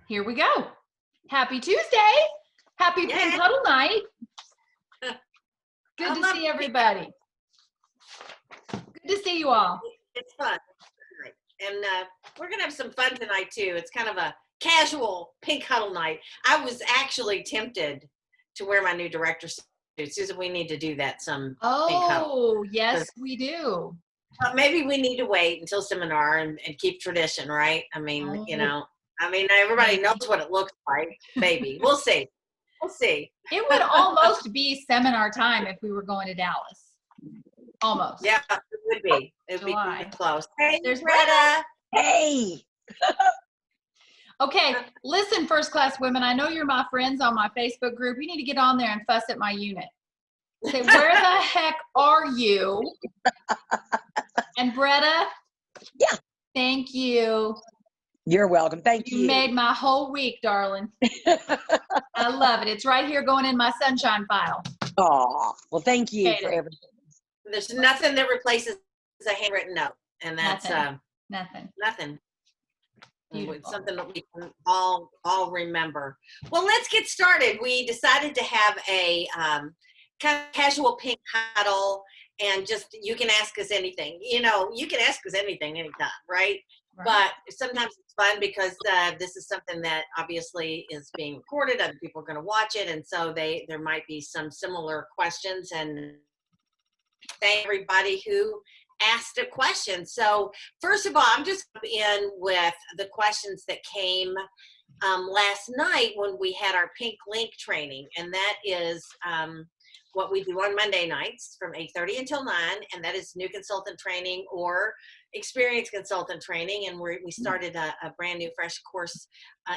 Here we go. Happy Tuesday. Happy Pink Huddle Night. Good to see everybody. Good to see you all. It's fun. And we're going to have some fun tonight, too. It's kind of a casual Pink Huddle night. I was actually tempted to wear my new director suit. Susan, we need to do that some Pink Huddle. Oh, yes, we do. Maybe we need to wait until seminar and keep tradition, right? I mean, everybody knows what it looks like. Maybe. We'll see. We'll see. It would almost be seminar time if we were going to Dallas. Almost. Yeah, it would be. It would July. be close. Hey, There's Greta. Hey. Okay, listen, First Class Women, I know you're my friends on my Facebook group. You need to get on there and fuss at my unit. Say, where the heck are you? And Bretta? Yeah. Thank you. You're welcome. Thank you. You made my whole week, darling. I love it. It's right here going in my sunshine file. Oh, well, thank you for everything. There's nothing that replaces a handwritten note, and that's nothing. Beautiful. It's something that we can all remember. Well, let's get started. We decided to have a kind of casual Pink Huddle, and just you can ask us anything. You can ask us anything anytime, right? But sometimes it's fun because this is something that obviously is being recorded. Other people are going to watch it, and so there might be some similar questions. And thank everybody who asked a question. So first of all, I'm just in with the questions that came last night when we had our Pink Link training, and that is what we do on Monday nights from 8:30 until 9, and that is new consultant training or experienced consultant training. And we started a brand new fresh course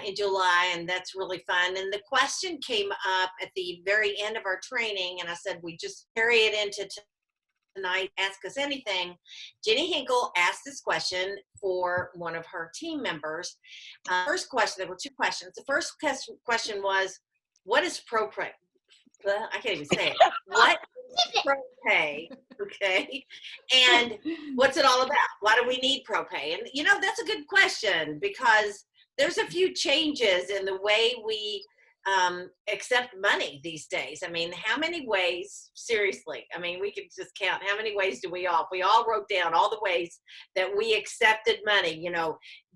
in July, and that's really fun. And the question came up at the very end of our training, and I said we just carry it into tonight. Ask us anything. Jenny Hinkle asked this question for one of her team members. First question, there were two questions. The first question was, what is ProPay? I can't even say it. What is ProPay? Okay. And what's it all about? Why do we need ProPay? And that's a good question, because there's a few changes in the way we accept money these days. I mean, how many ways, seriously, we could just count, how many ways do we all, we all wrote down all the ways that we accepted money,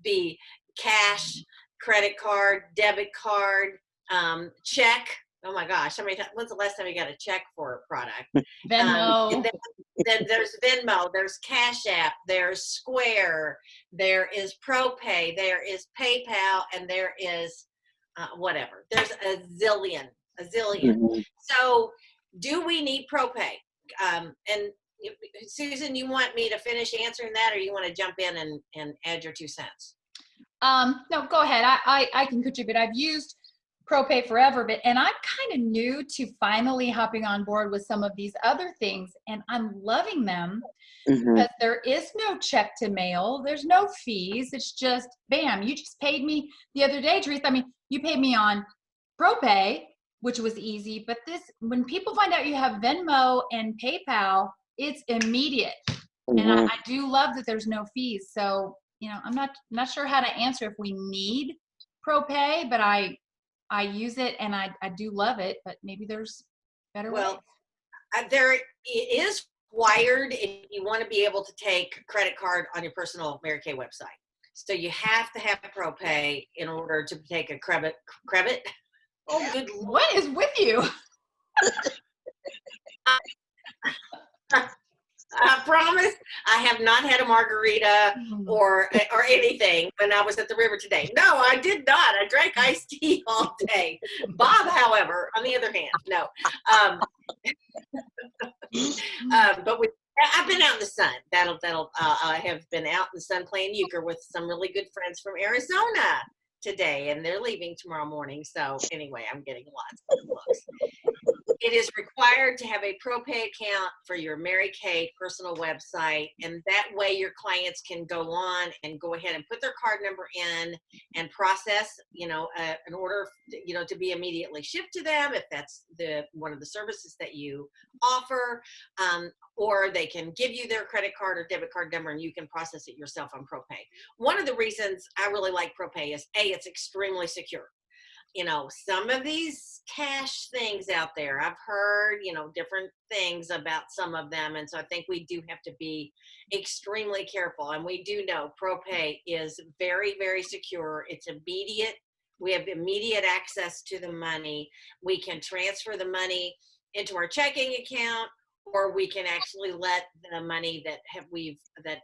be cash, credit card, debit card, check. Oh my gosh, when's the last time you got a check for a product? Venmo. Then there's Venmo, there's Cash App, there's Square, there is ProPay, there is PayPal, and there is whatever. There's a zillion. Mm-hmm. So do we need ProPay? And Susan, you want me to finish answering that, or you want to jump in and add your 2 cents? No, go ahead. I can contribute. I've used ProPay forever, and I'm kind of new to finally hopping on board with some of these other things, and I'm loving them. Mm-hmm. Because there is no check to mail. There's no fees. It's just, bam, you just paid me the other day, Teresa. You paid me on ProPay, which was easy, but when people find out you have Venmo and PayPal, it's immediate. Mm-hmm. And I do love that there's no fees. So, I'm not sure how to answer if we need ProPay, but I use it and I do love it, but maybe there's better ways. Well, there is required if you want to be able to take a credit card on your personal Mary Kay website. So you have to have ProPay in order to take a credit. Oh, good Lord. What is with you? I promise I have not had a margarita or anything when I was at the river today. No, I did not. I drank iced tea all day. Bob, however, on the other hand, no. But I've been out in the sun. I have been out in the sun playing euchre with some really good friends from Arizona today, and they're leaving tomorrow morning. So anyway, I'm getting lots of looks. it is required to have a ProPay account for your Mary Kay personal website, and that way your clients can go on and go ahead and put their card number in and process, an order, to be immediately shipped to them if that's one of the services that you offer, or they can give you their credit card or debit card number and you can process it yourself on ProPay. One of the reasons I really like ProPay is it's extremely secure. Some of these cash things out there, I've heard, different things about some of them. And so I think we do have to be extremely careful. And we do know ProPay is very, very secure. It's immediate. We have immediate access to the money. We can transfer the money into our checking account, or we can actually let the money that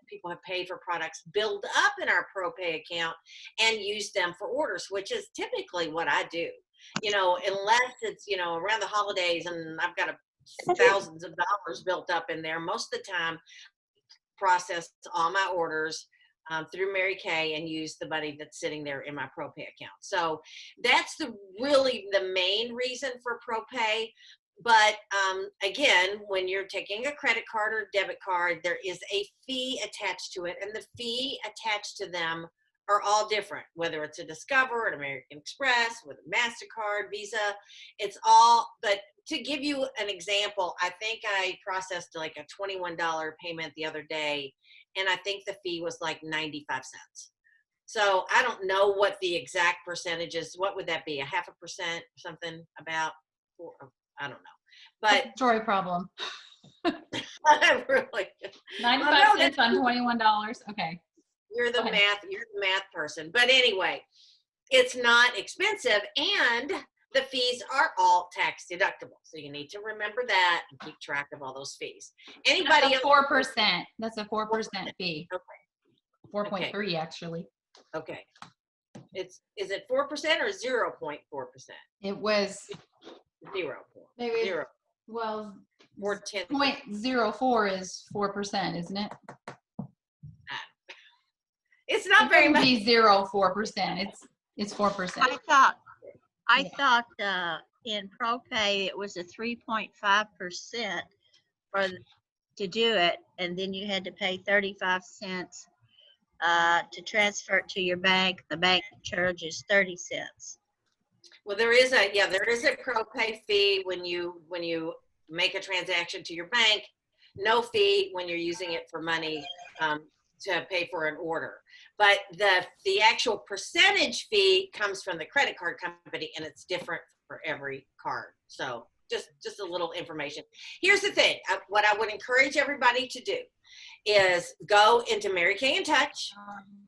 people have paid for products build up in our ProPay account and use them for orders, which is typically what I do. Unless it's, around the holidays and I've got thousands of dollars built up in there, most of the time process all my orders through Mary Kay and use the money that's sitting there in my ProPay account. So that's really the main reason for ProPay. But again, when you're taking a credit card or debit card, there is a fee attached to it, and the fee attached to them are all different, whether it's a Discover, an American Express, with a MasterCard, Visa, it's all. But to give you an example, I think I processed like a $21 payment the other day, and I think the fee was like 95 cents. So I don't know what the exact percentage is. What would that be? 0.5%, something about? I don't know, but story problem. Really, 95 cents on $21. Okay. You're the math person. But anyway, it's not expensive, and the fees are all tax deductible. So you need to remember that and keep track of all those fees. Anybody That's a 4%. That's a 4% fee. Okay. 4.3 actually. Okay. Is it 4% or 0.4%? It was 0. maybe 0. Well, or 10. 0.04 is 4%, isn't it? It's not very much. Be 0.4%. It's 4%. I thought in ProPay it was a 3.5% to do it, and then you had to pay 35 cents to transfer it to your bank. The bank charges 30 cents. Well, there is a ProPay fee when you make a transaction to your bank. No fee when you're using it for money to pay for an order. But the actual percentage fee comes from the credit card company, and it's different for every card. So just a little information. Here's the thing. What I would encourage everybody to do is go into Mary Kay in Touch.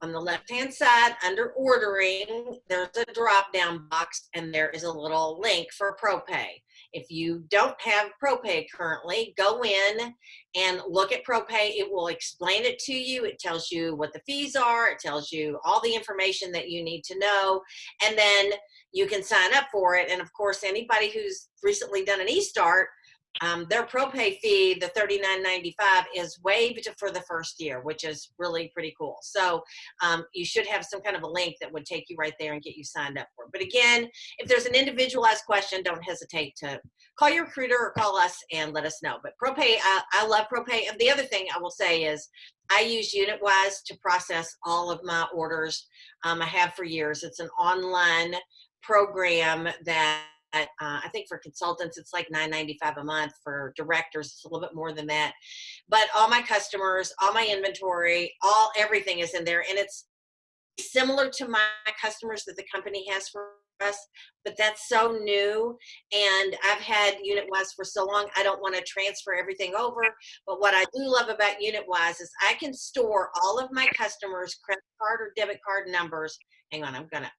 On the left-hand side under ordering, there's a drop-down box, and there is a little link for ProPay. If you don't have ProPay currently, go in and look at ProPay. It will explain it to you. It tells you what the fees are. It tells you all the information that you need to know, and then you can sign up for it. And of course, anybody who's recently done an eStart, their ProPay fee, the $39.95, is waived for the first year, which is really pretty cool. So you should have some kind of a link that would take you right there and get you signed up for it. But again, if there's an individualized question, don't hesitate to call your recruiter or call us and let us know. But ProPay, I love ProPay. And the other thing I will say is I use UnitWise to process all of my orders. I have for years. It's an online program that I think for consultants, it's like $9.95 a month. For directors, it's a little bit more than that. But all my customers, all my inventory, everything is in there. And it's similar to my customers that the company has for us, but that's so new. And I've had UnitWise for so long, I don't want to transfer everything over. But what I do love about UnitWise is I can store all of my customers' credit card or debit card numbers. Hang on, I'm gonna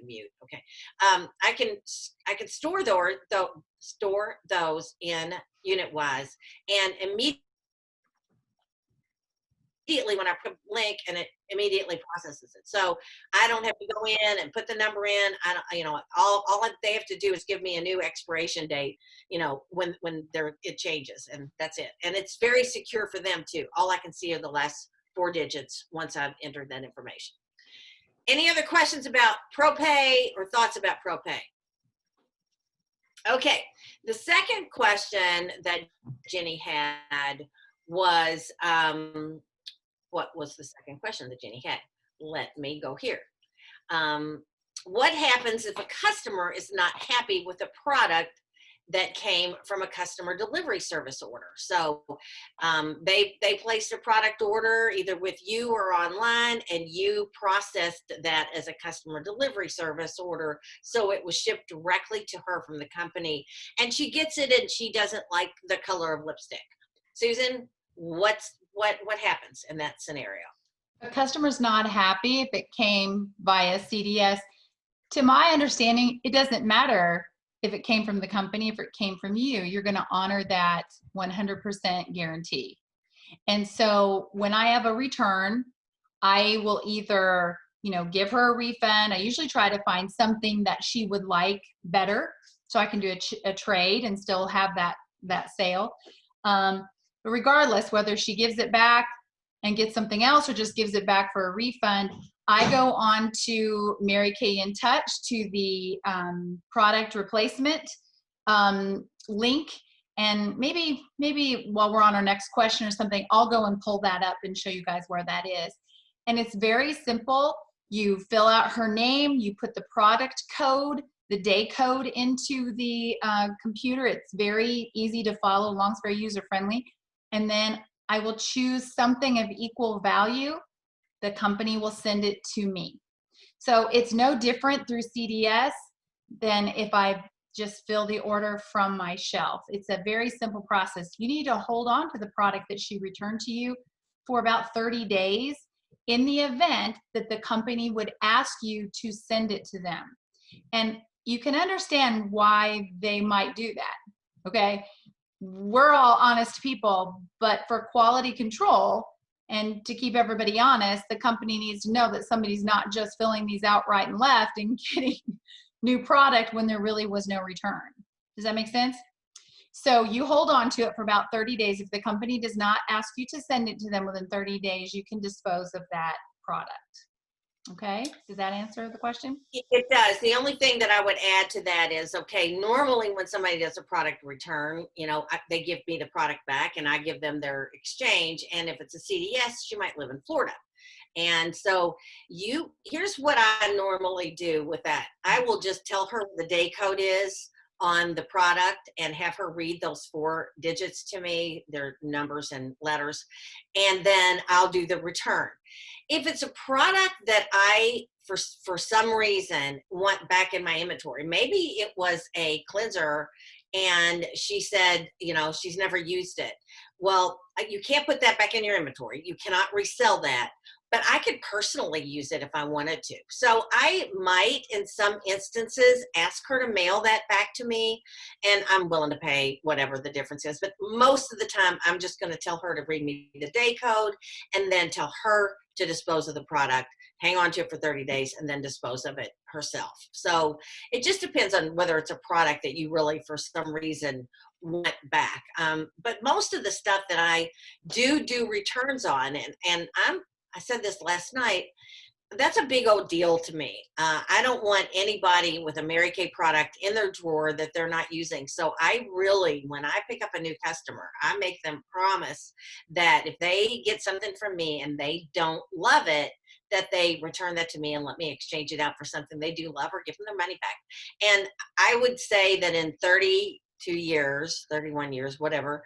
mute. Okay, I can store those in UnitWise, and immediately when I put a link, and it immediately processes it. So I don't have to go in and put the number in. All they have to do is give me a new expiration date, when it changes, and that's it. And it's very secure for them too. All I can see are the last 4 digits once I've entered that information. Any other questions about ProPay or thoughts about ProPay? Okay. The second question that Jenny had was, what was the second question that Jenny had? Let me go here. What happens if a customer is not happy with a product that came from a customer delivery service order? So they placed a product order either with you or online, and you processed that as a customer delivery service order, so it was shipped directly to her from the company, and she gets it and she doesn't like the color of lipstick. Susan, what happens in that scenario? A customer's not happy if it came via CDS. To my understanding, it doesn't matter if it came from the company, if it came from you, you're going to honor that 100% guarantee. And so when I have a return, I will either, give her a refund. I usually try to find something that she would like better so I can do a trade and still have that sale. But regardless, whether she gives it back and gets something else or just gives it back for a refund, I go on to Mary Kay In Touch to the product replacement link. And maybe while we're on our next question or something, I'll go and pull that up and show you guys where that is. And it's very simple. You fill out her name, you put the product code, the day code into the computer. It's very easy to follow along. It's very user-friendly. And then I will choose something of equal value. The company will send it to me. So it's no different through CDS than if I just fill the order from my shelf. It's a very simple process. You need to hold on to the product that she returned to you for about 30 days in the event that the company would ask you to send it to them. And you can understand why they might do that, okay? We're all honest people, but for quality control and to keep everybody honest, the company needs to know that somebody's not just filling these out right and left and getting new product when there really was no return. Does that make sense? So you hold on to it for about 30 days. If the company does not ask you to send it to them within 30 days, you can dispose of that product. Okay, does that answer the question? It does. The only thing that I would add to that is, okay, normally when somebody does a product return, they give me the product back and I give them their exchange. And if it's a CDS, she might live in Florida. And so here's what I normally do with that. I will just tell her what the day code is on the product and have her read those 4 digits to me, their numbers and letters, and then I'll do the return. If it's a product that I, for some reason, want back in my inventory, maybe it was a cleanser and she said, she's never used it. Well, you can't put that back in your inventory. You cannot resell that. But I could personally use it if I wanted to. So I might, in some instances, ask her to mail that back to me, and I'm willing to pay whatever the difference is. But most of the time, I'm just going to tell her to read me the day code and then tell her to dispose of the product, hang on to it for 30 days, and then dispose of it herself. So it just depends on whether it's a product that you really, for some reason, want back. But most of the stuff that I do returns on, and I said this last night, that's a big old deal to me. I don't want anybody with a Mary Kay product in their drawer that they're not using. So I really, when I pick up a new customer, I make them promise that if they get something from me and they don't love it, that they return that to me and let me exchange it out for something they do love or give them their money back. And I would say that in 32 years, 31 years, whatever,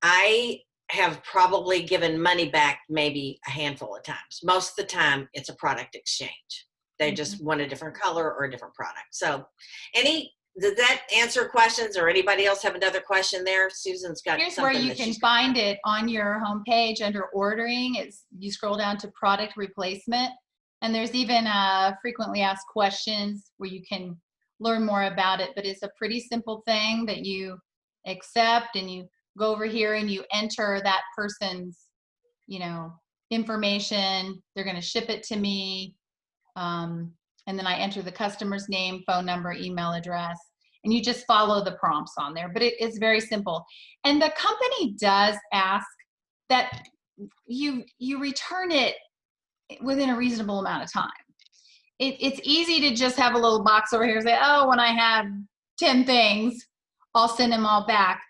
I have probably given money back maybe a handful of times. Most of the time it's a product exchange. They just want a different color or a different product. So did that answer questions, or anybody else have another question there? Susan's got Here's something where you can find it on your homepage under ordering. You scroll down to product replacement, and there's even frequently asked questions where you can learn more about it. But it's a pretty simple thing that you accept, and you go over here and you enter that person's, information. They're going to ship it to me. And then I enter the customer's name, phone number, email address, and you just follow the prompts on there. But it's very simple. And the company does ask that you return it within a reasonable amount of time. It's easy to just have a little box over here and say, oh, when I have 10 things, I'll send them all back.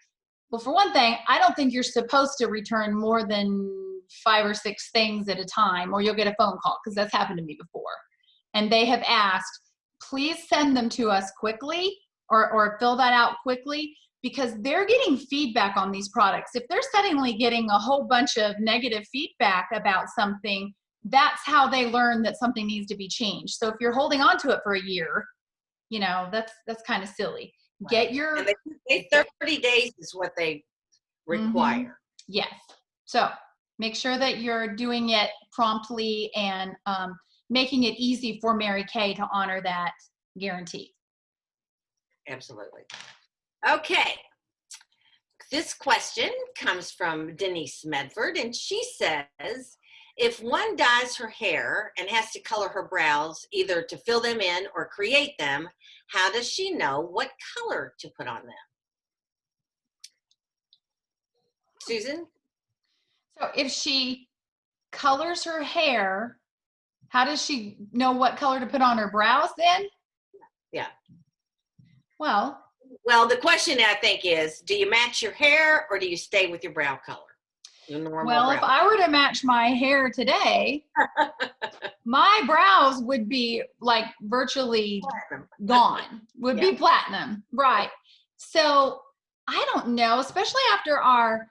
Well, for one thing, I don't think you're supposed to return more than 5 or 6 things at a time, or you'll get a phone call, because that's happened to me before. And they have asked, please send them to us quickly, or fill that out quickly, because they're getting feedback on these products. If they're suddenly getting a whole bunch of negative feedback about something, that's how they learn that something needs to be changed. So if you're holding on to it for a year, you know, that's kind of silly. Get your And they 30 days is what they require. Yes. So make sure that you're doing it promptly and making it easy for Mary Kay to honor that guarantee. Absolutely. Okay. This question comes from Denise Medford, and she says, if one dyes her hair and has to color her brows, either to fill them in or create them, how does she know what color to put on them? Susan? So if she colors her hair, how does she know what color to put on her brows then? Yeah. Well, the question I think is, do you match your hair or do you stay with your brow color? Your normal well, brow if I were to match my hair today, my brows would be like virtually gone, would be platinum. Right. So I don't know, especially after our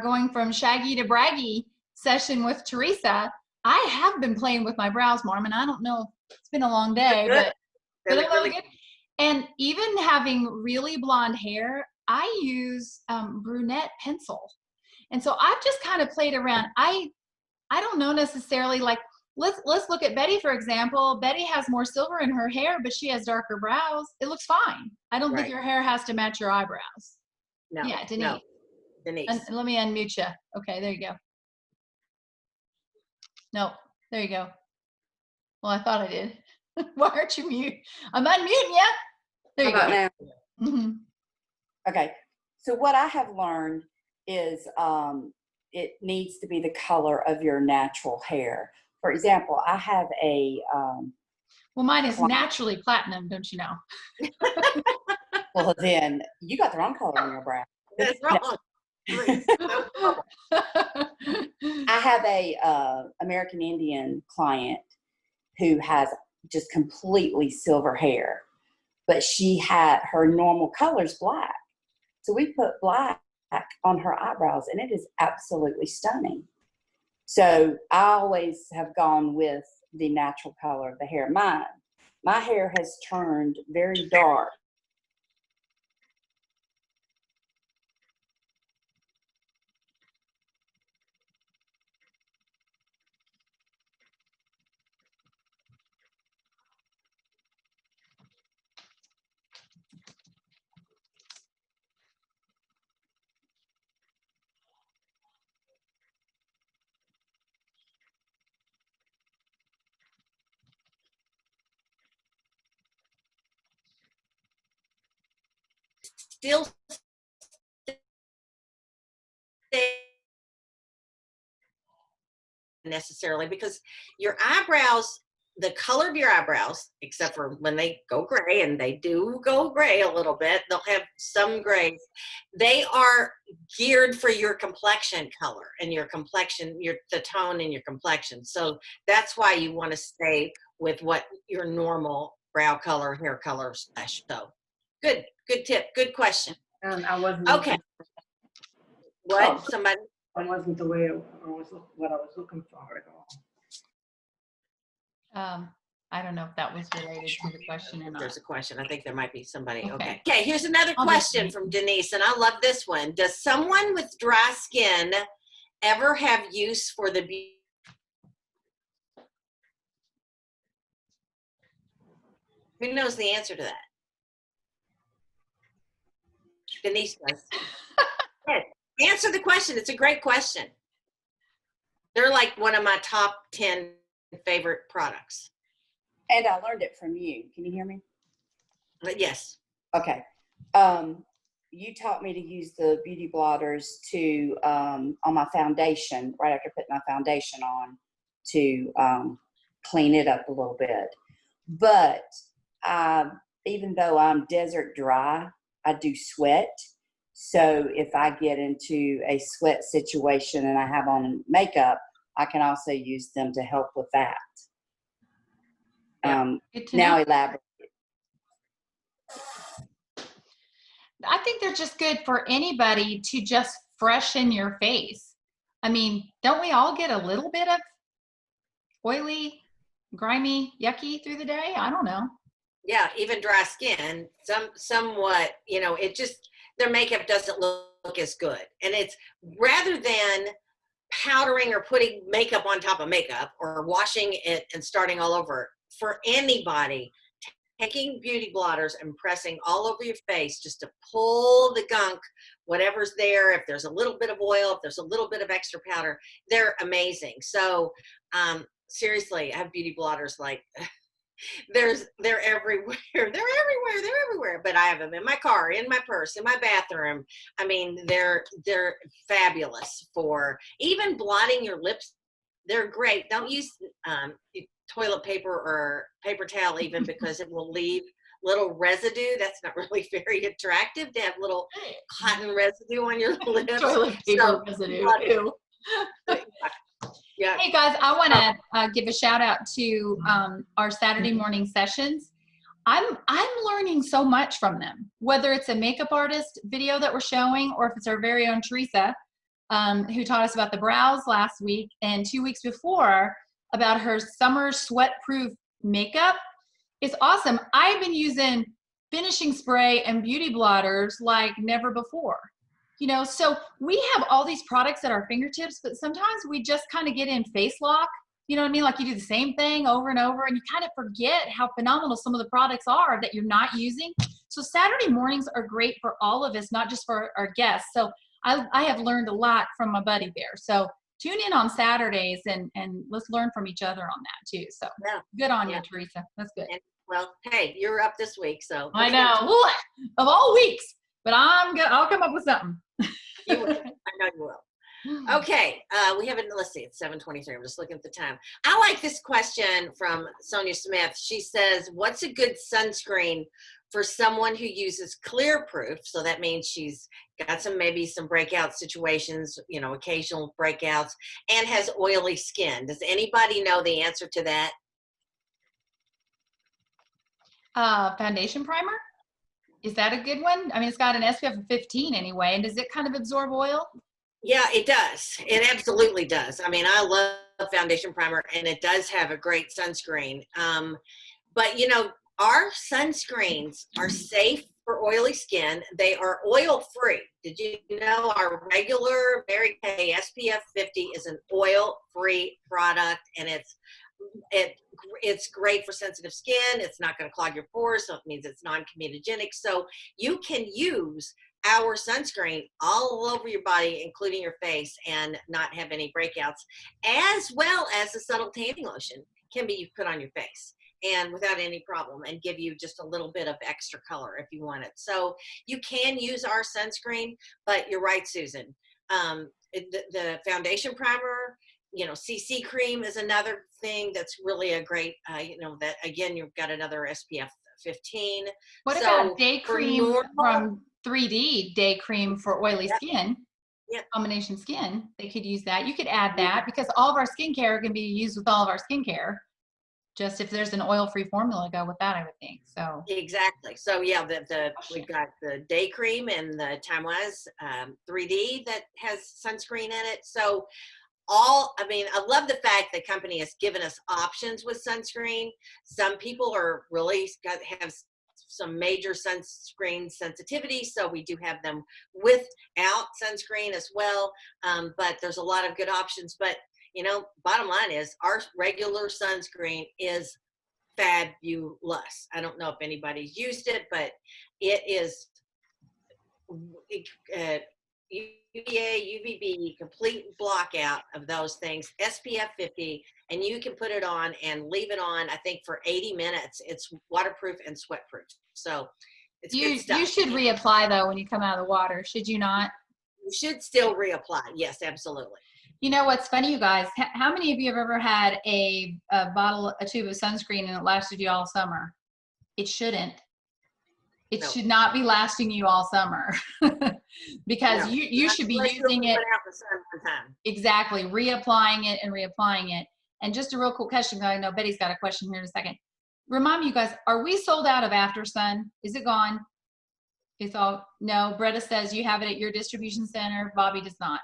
going from shaggy to braggy session with Teresa, I have been playing with my brows more. I mean, I don't know, it's been a long day, but They they're look really good. And even having really blonde hair, I use brunette pencil. And so I've just kind of played around. I don't know necessarily, like, let's look at Betty, for example. Betty has more silver in her hair, but she has darker brows. It looks fine. I don't think your hair has to match your eyebrows. No. Yeah, Denise. No. Denise. And let me unmute you. Okay, there you go. No, there you go. Well, I thought I did. Why aren't you mute? I'm unmuting you. There you How go. about now? Mm-hmm. Okay. So what I have learned is it needs to be the color of your natural hair. For example, I have a Well, mine is naturally platinum, don't you know? well, then you got the wrong color on your brow. That's wrong. I have a American Indian client who has just completely silver hair, but she had her normal color's black. So we put black on her eyebrows, and it is absolutely stunning. So I always have gone with the natural color of the hair. My hair has turned very dark. Still necessarily, because your eyebrows, the color of your eyebrows, except for when they go gray, and they do go gray a little bit, they'll have some grays, they are geared for your complexion color and your complexion, the tone in your complexion. So that's why you want to stay with what your normal brow color, hair color slash. So good tip, good question. I wasn't. Okay. What? Oh. Somebody? I wasn't the way I was what I was looking for at all. I don't know if that was related to the question or not. There's a question. I think there might be somebody. Okay. Okay, here's another question from Denise, and I love this one. Does someone with dry skin ever have use for the beauty? Who knows the answer to that? Denise does. Yes. Answer the question. It's a great question. They're like one of my top 10 favorite products. And I learned it from you. Can you hear me? But yes. Okay. You taught me to use the beauty blotters to on my foundation right after putting my foundation on to clean it up a little bit. But even though I'm desert dry, I do sweat. So if I get into a sweat situation and I have on makeup, I can also use them to help with that. Good to Now know. elaborate. I think they're just good for anybody to just freshen your face. I mean, don't we all get a little bit of oily, grimy, yucky through the day? I don't know. Yeah, even dry skin, somewhat, you know, it just, their makeup doesn't look as good. And it's rather than powdering or putting makeup on top of makeup or washing it and starting all over, for anybody, taking beauty blotters and pressing all over your face just to pull the gunk, whatever's there. If there's a little bit of oil, if there's a little bit of extra powder, they're amazing. So seriously, I have beauty blotters like they're everywhere. They're everywhere. But I have them in my car, in my purse, in my bathroom. I mean, they're fabulous for even blotting your lips. They're great. Don't use toilet paper or paper towel even, because it will leave little residue. That's not really very attractive to have little cotton residue on your lips. Toilet paper residue. Ew. Yeah. Hey guys, I want to give a shout out to our Saturday morning sessions. I'm learning so much from them, whether it's a makeup artist video that we're showing, or if it's our very own Teresa, who taught us about the brows last week, and 2 weeks before about her summer sweat-proof makeup. It's awesome. I've been using finishing spray and beauty blotters like never before. You know, so we have all these products at our fingertips, but sometimes we just kind of get in face lock. You know what I mean? Like you do the same thing over and over, and you kind of forget how phenomenal some of the products are that you're not using. So Saturday mornings are great for all of us, not just for our guests. So I have learned a lot from my buddy there. So tune in on Saturdays and let's learn from each other on that too. So Yeah. good on you, Teresa. That's good. And, well, hey, you're up this week, so I know. Ooh, of all weeks, but I'll come up with something. you will. I know you will. Okay, we haven't, let's see, it's 7:23. I'm just looking at the time. I like this question from Sonia Smith. She says, what's a good sunscreen for someone who uses clear proof? So that means she's got maybe some breakout situations, you know, occasional breakouts, and has oily skin. Does anybody know the answer to that? Foundation primer? Is that a good one? I mean, it's got an SPF of 15 anyway, and does it kind of absorb oil? Yeah, it does. It absolutely does. I mean, I love foundation primer, and it does have a great sunscreen. But, you know, our sunscreens are safe for oily skin. They are oil-free. Did you know our regular Mary Kay SPF 50 is an oil-free product, and it's great for sensitive skin. It's not going to clog your pores, so it means it's non-comedogenic. So you can use our sunscreen all over your body, including your face, and not have any breakouts, as well as a subtle tanning lotion can be put on your face and without any problem, and give you just a little bit of extra color if you want it. So you can use our sunscreen, but you're right, Susan. The foundation primer, you know, CC cream is another thing that's really a great, you know, that again, you've got another SPF 15. What about day cream from 3D, day cream for oily skin? Combination skin, they could use that. You could add that, because all of our skincare can be used with all of our skincare. Just if there's an oil-free formula, go with that, I would think. So exactly. So yeah, we've got the day cream and the Time-Wise 3D that has sunscreen in it. So I mean, I love the fact the company has given us options with sunscreen. Some people are really have some major sunscreen sensitivity, so we do have them without sunscreen as well. But there's a lot of good options. But you know, bottom line is our regular sunscreen is fabulous. I don't know if anybody's used it, but it is UVA, UVB, complete blockout of those things, SPF 50, and you can put it on and leave it on, I think, for 80 minutes. It's waterproof and sweatproof. So it's good stuff. You should reapply, though, when you come out of the water, should you not? You should still reapply. Yes, absolutely. You know what's funny, you guys? How many of you have ever had a tube of sunscreen and it lasted you all summer? It shouldn't. It No. should not be lasting you all summer because No. you should be Unless you using only it. went out in the sun one time. Exactly. Reapplying it and reapplying it. And just a real cool question. I know Betty's got a question here in a second. Remind me, you guys, are we sold out of After Sun? Is it gone? It's all, no. Bretta says you have it at your distribution center. Bobby does not.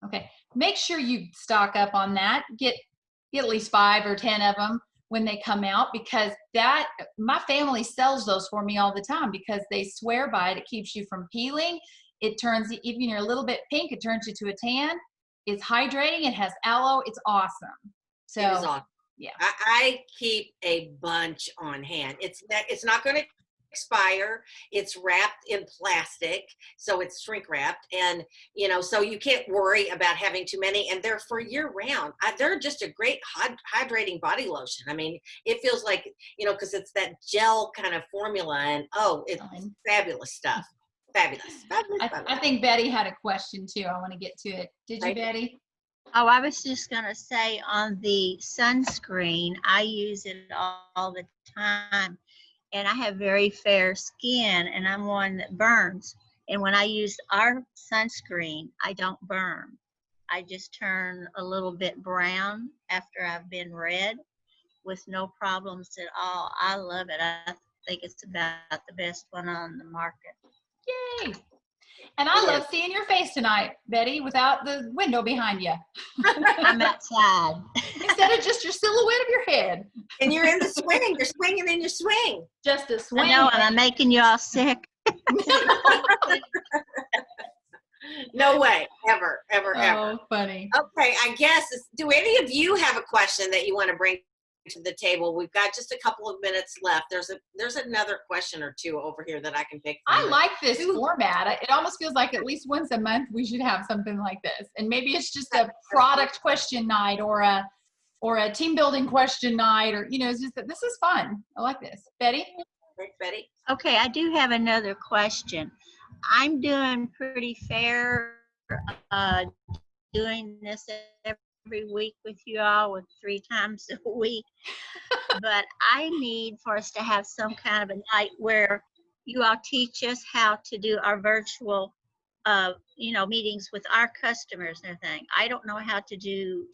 Okay. Make sure you stock up on that. Get at least 5 or 10 of them when they come out, because that, my family sells those for me all the time because they swear by it. It keeps you from peeling. It turns, even you're a little bit pink, it turns you to a tan. It's hydrating. It has aloe. It's awesome. So It is awesome. yeah. I keep a bunch on hand. It's not going to expire. It's wrapped in plastic, so it's shrink wrapped, and so you can't worry about having too many. And they're for year round. They're just a great hydrating body lotion. I mean, it feels like because it's that gel kind of formula, and it's fabulous stuff. Fabulous. I think Betty had a question too. I want to get to it. Did you, Right. Betty? Oh, I was just gonna say on the sunscreen, I use it all the time. And I have very fair skin and I'm one that burns. And when I use our sunscreen, I don't burn. I just turn a little bit brown after I've been red with no problems at all. I love it. I think it's about the best one on the market. Yay. And I love seeing your face tonight, Betty, without the window behind you. I'm outside. Instead of just your silhouette of your head. And you're in the swing. You're swinging in your swing. Just a swing. I know, and I'm making you all sick. No way. Ever. Oh, funny. Okay, I guess, do any of you have a question that you want to bring to the table? We've got just a couple of minutes left. There's another question or two over here that I can pick from. I like this format. It almost feels like at least once a month we should have something like this. And maybe it's just a product question night or a team building question night, or it's just that this is fun. I like this. Betty? Thanks, Betty. Okay, I do have another question. I'm doing pretty fair, doing this every week with you all, with 3 times a week. But I need for us to have some kind of a night where you all teach us how to do our virtual, meetings with our customers and everything. I don't know how to do.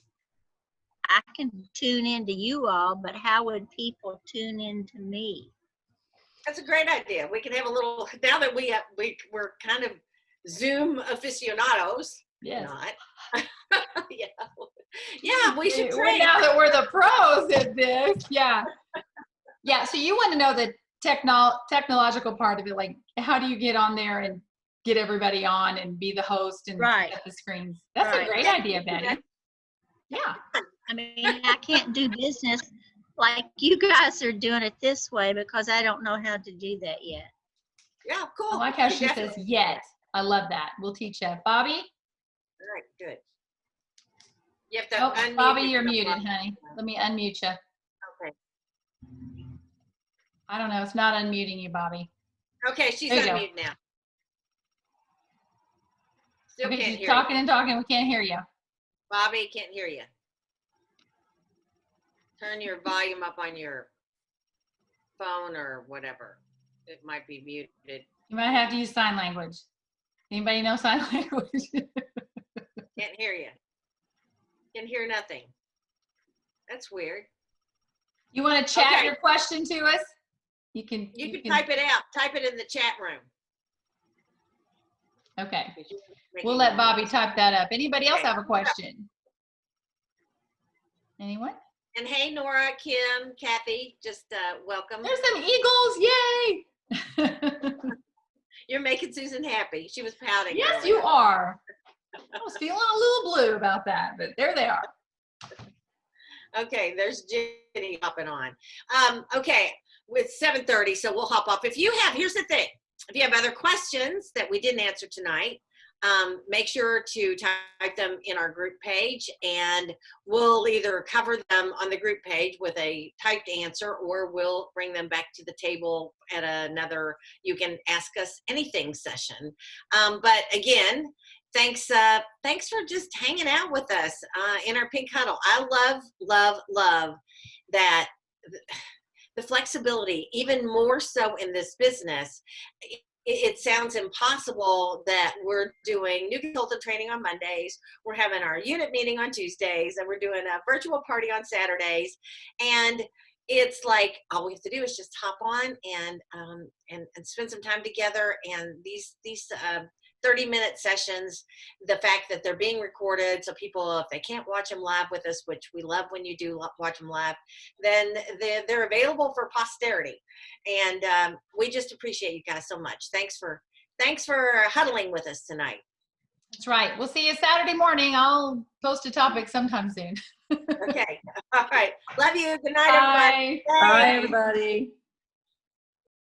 I can tune into you all, but how would people tune into me? That's a great idea. We can have a little, now that we're kind of Zoom aficionados. Yes. Not. Yeah, we should Well, train. now that we're the pros at this. Yeah. Yeah. So you want to know the technological part of it. Like, how do you get on there and get everybody on and be the host and Right. set the screens? That's Right. a great idea, Betty. Yeah. I mean, I can't do business like you guys are doing it this way because I don't know how to do that yet. Yeah, cool. I like how she Definitely. says yet. I love that. We'll teach you. Bobby? All right, good. You have to Oh, unmute Bobby, yourself. you're muted, honey. Let me unmute you. Okay. I don't know. It's not unmuting you, Bobby. Okay, she's There you go. unmuted now. Still Okay, can't she's hear talking you. and talking. We can't hear you. Bobby, can't hear you. Turn your volume up on your phone or whatever. It might be muted. You might have to use sign language. Anybody know sign language? Can't hear you. Can hear nothing. That's weird. You want to chat Okay. your question to us? You can Type it out. Type it in the chat room. Okay. 'Cause you're We'll making let noise. Bobby type that up. Anybody else Okay. have a question? Anyone? And hey, Nora, Kim, Kathy, just welcome. There's some eagles. Yay. You're making Susan happy. She was pouting. Yes, earlier. you are. I was feeling a little blue about that, but there they are. Okay, there's Jenny hopping on. Okay, with 7:30, so we'll hop off. Here's the thing. If you have other questions that we didn't answer tonight, make sure to type them in our group page, and we'll either cover them on the group page with a typed answer, or we'll bring them back to the table at another You Can Ask Us Anything session. But again, thanks for just hanging out with us in our pink huddle. I love that the flexibility, even more so in this business. It sounds impossible that we're doing new consultant training on Mondays, we're having our unit meeting on Tuesdays, and we're doing a virtual party on Saturdays. And it's like all we have to do is just hop on and spend some time together. And these 30-minute sessions, the fact that they're being recorded, so people, if they can't watch them live with us, which we love when you do watch them live, then they're available for posterity. And we just appreciate you guys so much. Thanks for huddling with us tonight. That's right. We'll see you Saturday morning. I'll post a topic sometime soon. Okay. All right. Love you. Good night, everybody. Bye. Bye, everybody.